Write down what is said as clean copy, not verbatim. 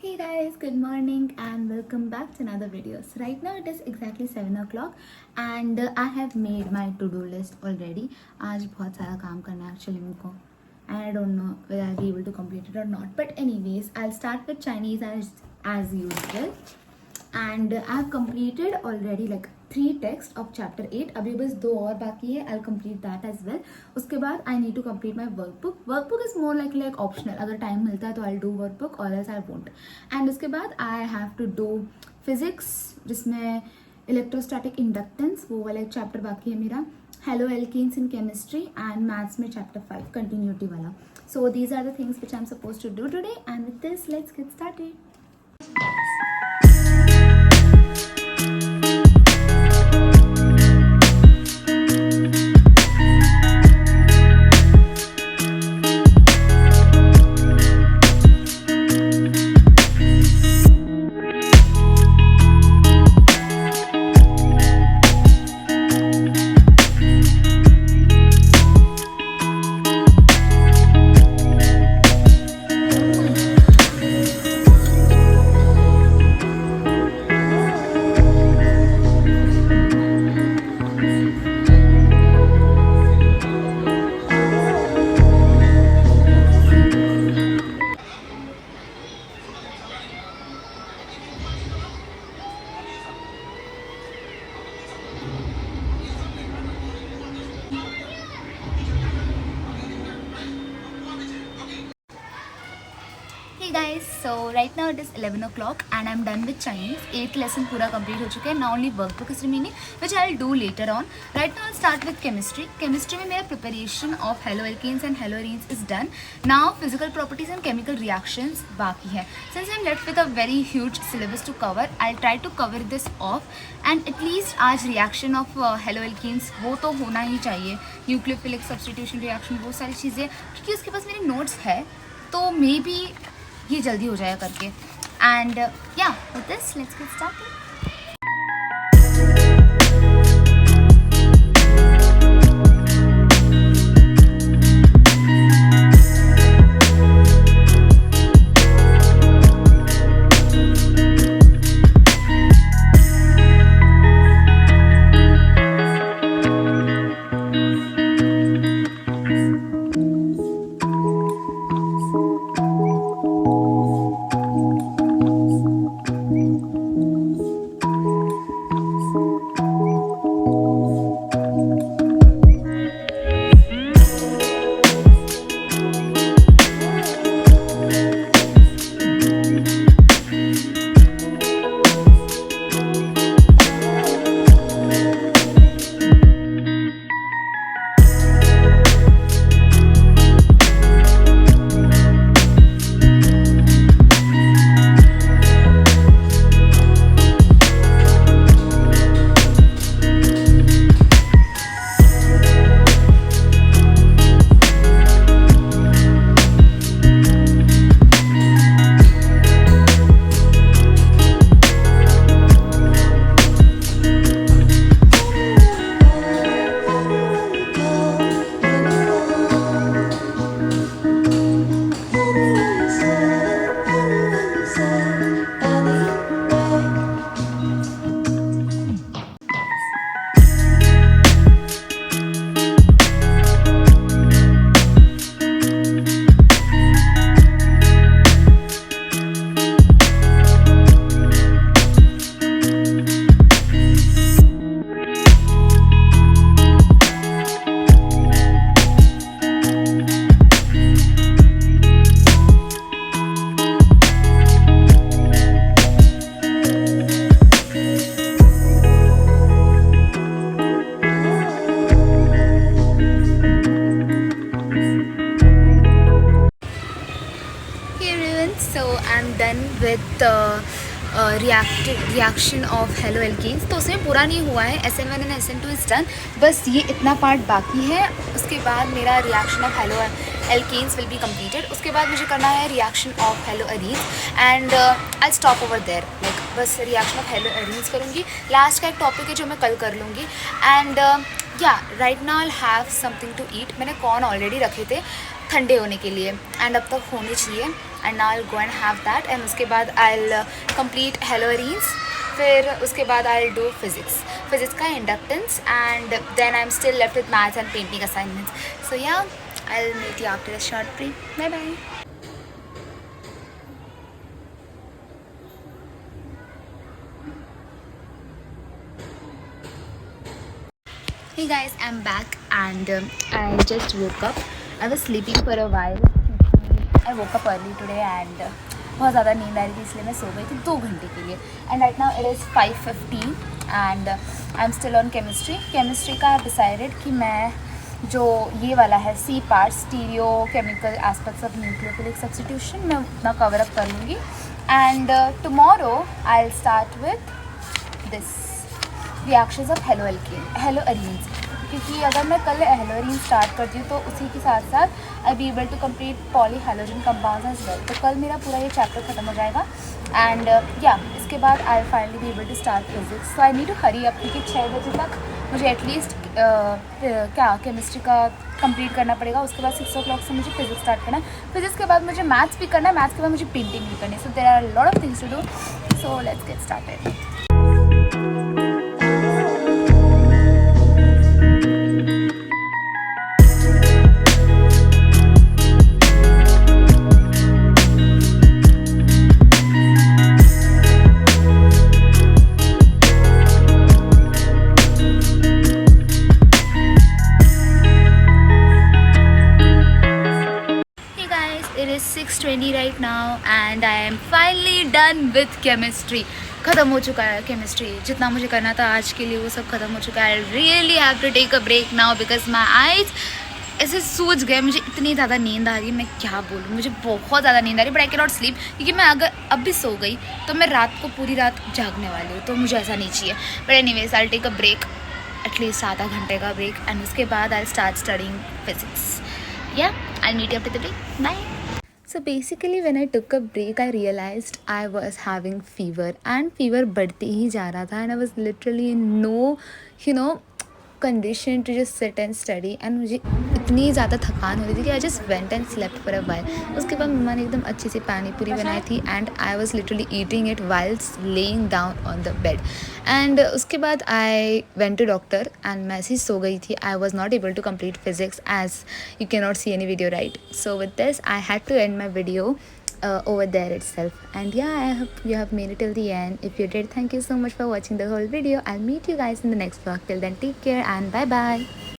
Hey guys, good morning and welcome back to another video. So right now it is exactly 7 o'clock and I have made my to-do list already. आज बहुत सारा काम करना है actually मेरे को and I don't know whether I'll be able to complete it or not. But anyways, I'll start with Chinese as usual. And I've completed already like 3 texts of chapter 8. अभी बस 2 और बाकी है. I'll complete that as well. उसके बाद I need to complete my workbook. Workbook is more like optional. अगर time मिलता है तो I'll do workbook or else I won't. And उसके बाद I have to do physics जिसमें electrostatic inductance वो वाला एक chapter बाकी है मेरा. Hello alkenes in chemistry and maths में chapter 5 continuity वाला. So these are the things which I'm supposed to do today. And with this, let's get started. Hey guys, so right now it is 11 o'clock and I'm done with Chinese. 8th lesson पूरा complete हो चुका है. Now only workbook is remaining, which I'll do later on. Right now I'll start with chemistry. Chemistry में मेरा preparation of haloalkanes and haloarenes is done. Now physical properties and chemical reactions बाकी है. Since I'm left with a very huge syllabus to cover, I'll try to cover this off. And at least आज reaction of haloalkanes वो तो होना ही चाहिए. Nucleophilic substitution reaction वो सारी चीज़ें क्योंकि उसके पास मेरे notes है तो मे बी ये जल्दी हो जाएगा करके. एंड या with this let's get started. So I'm done with the reaction of haloalkenes. तो उसमें पूरा नहीं हुआ है. SN1 and SN2 is done. बस ये इतना पार्ट बाकी है. उसके बाद मेरा reaction of haloalkenes will be completed. उसके बाद मुझे करना है reaction of haloarenes and I'll stop over there. Like बस reaction of haloarenes करूँगी. लास्ट का एक टॉपिक है जो मैं कल कर लूँगी. And right now I'll have something to eat. मैंने कॉर्न ऑलरेडी रखे थे ठंडे होने के लिए एंड अब तक होने चाहिए. And now I go and have that and उसके बाद आई कंप्लीट हेलोरीन्स. फिर उसके बाद आई डू फिजिक्स का inductance and then I am still left with maths and painting assignments. So yeah I will meet you after a short break. Bye bye. Hey guys, I'm back and I just woke up. I was sleeping for a while. I woke up early today and बहुत ज़्यादा नींद आ रही थी इसलिए मैं सो गई थी 2 घंटे के लिए. And right now it is 5:15 and I am still on chemistry का. आई डिसाइडेड कि मैं जो ये वाला है C part stereochemical aspects of nucleophilic substitution मैं उतना कवर अप कर लूँगी. And tomorrow I will start with this reactions of haloarenes. क्योंकि अगर मैं कल हेलोअरीन स्टार्ट करती हूँ तो उसी के साथ साथ I be able to complete polyhalogen compounds as well. तो कल मेरा पूरा ये चैप्टर खत्म हो जाएगा एंड या इसके बाद I finally be able to start physics. So I need to hurry up क्योंकि 6 बजे तक मुझे एटलीस्ट क्या केमिस्ट्री का कंप्लीट करना पड़ेगा. उसके बाद 6 o'clock से मुझे फिजिक्स स्टार्ट करना है. फिजिक्स के बाद मुझे मैथ्स भी करना है. मैथ्स के बाद मुझे पेंटिंग भी करनी है. So there are lot of things to do. So let's get started. It is 6:20 right now and I am finally done with chemistry. ख़त्म हो चुका है केमिस्ट्री. जितना मुझे करना था आज के लिए वो सब ख़त्म हो चुका है. I really have to take a break now because my eyes ऐसे सूज गए. मुझे इतनी ज़्यादा नींद आ रही है, मैं क्या बोलूँ. मुझे बहुत ज़्यादा नींद आ रही है but I can not sleep क्योंकि मैं अगर अब भी सो गई तो मैं रात को पूरी रात जागने वाली हूँ. तो मुझे ऐसा नहीं चाहिए. But anyways I will take a break, at least आधा घंटे का ब्रेक एंड उसके बाद I will start studying physics. Yeah I meet you after the break. Bye. So basically when I took a break I realized I was having fever and fever बढ़ते ही जा रहा था and I was literally in no condition to just sit and study and मुझे इतनी ज़्यादा थकान हो रही थी कि I just went and slept for a while. उसके बाद मम्मा ने एकदम अच्छी सी पानी पूरी बनाई थी and I was literally eating it whilst laying down on the bed. And उसके बाद I went to doctor and मैं ऐसी सो गई थी. I was not able to complete physics as you cannot see any video, right? So with this I had to end my video over there itself. And yeah, I hope you have made it till the end. If you did, thank you so much for watching the whole video. I'll meet you guys in the next vlog. Till then, take care and bye bye.